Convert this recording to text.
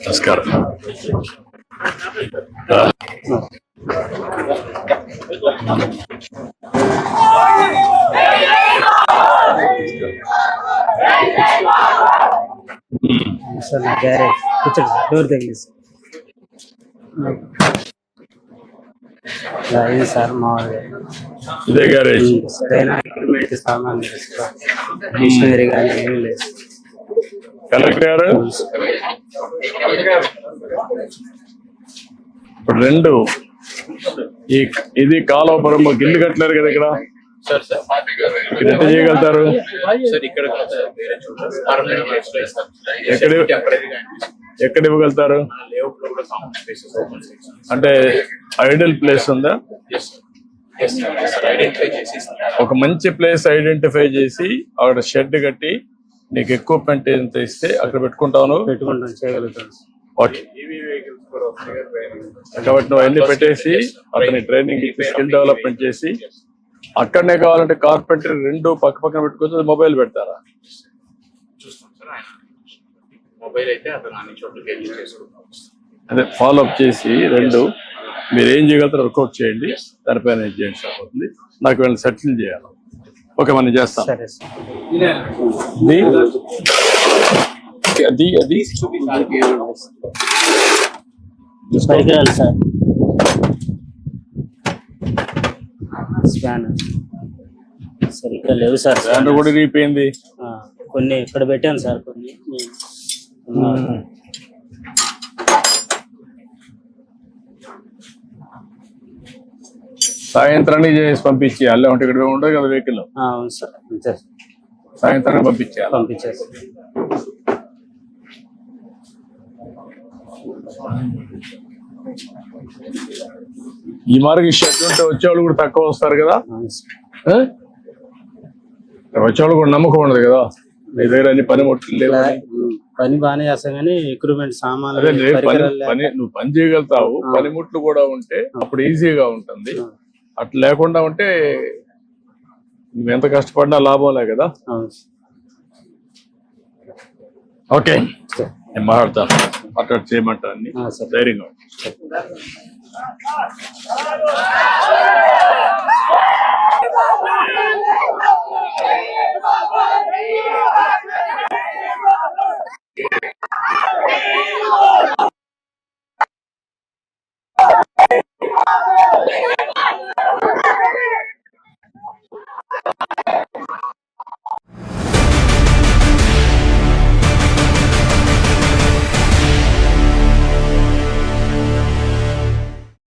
నమస్కారం. సార్ నా గ్యారేజ్ కూర్చోండి, డోర్ తగిలింది సార్. మామూలుగా ఇదే గ్యారేజ్ సామాన్ మిషనరీ కానీ ఏమీ లేదు. కలెక్టర్ గారు ఇప్పుడు రెండు ఇది కాలువపురం ఇల్లు కట్టలేరు కదా ఇక్కడ, ఇది ఎంత చేయగలుగుతారు? ఎక్కడ ఇవ్వగలుగుతారు? అంటే ఐడియల్ ప్లేస్ ఉందా? ఒక మంచి ప్లేస్ ఐడెంటిఫై చేసి అక్కడ షెడ్ కట్టి నీకు ఎక్విప్మెంట్ ఎంత ఇస్తే అక్కడ పెట్టుకుంటాను. చేయగలుగుతాను. ఓకే, కాబట్టి నువ్వు అన్ని పెట్టేసి అతని ట్రైనింగ్ స్కిల్ డెవలప్మెంట్ చేసి అక్కడనే కావాలంటే కార్పెంటర్ రెండు పక్క పక్కన పెట్టుకోవచ్చు. మొబైల్ పెడతారా? అదే ఫాలో అప్ చేసి రెండు మీరు ఏం చేయగలుగుతారు వర్కౌట్ చేయండి, దానిపైన ఏం చేయండి సరిపోతుంది. నాకు వీళ్ళని సెటిల్ చేయాలి. ఓకే, మనం చేస్తాం. అది అది పరికరాలు సార్, స్పాన్ సరిగ్గా లేవు సార్. స్పాన్ కూడా రీపోయింది. కొన్ని ఇక్కడ పెట్టాను సార్, కొన్ని సాయంత్రానికి చేసి పంపించి అల్లే ఉంటే ఇక్కడ ఉండదు కదా వెహికల్. అవును సార్, అంతే సాయంత్రానికి పంపించేయాలి. పంపించేసి ఈ మార్గం షెడ్ ఉంటే వచ్చేవాళ్ళు కూడా తక్కువ వస్తారు కదా. వచ్చేవాళ్ళు కూడా నమ్మకం ఉండదు కదా, నీ దగ్గర అన్ని పనిముట్లు లేవు. పని బాగానే చేస్తాం కానీ ఎక్విప్మెంట్ సామాన్లు నువ్వు పని చేయగలుగుతావు, పనిముట్లు కూడా ఉంటే అప్పుడు ఈజీగా ఉంటుంది. అట్లా లేకుండా ఉంటే నువ్వు ఎంత కష్టపడినా లాభంలే కదా. ఓకే, నేను మాట్లాడతాను. మాట్లాడి చేయమంటా అన్ని ధైర్యంగా.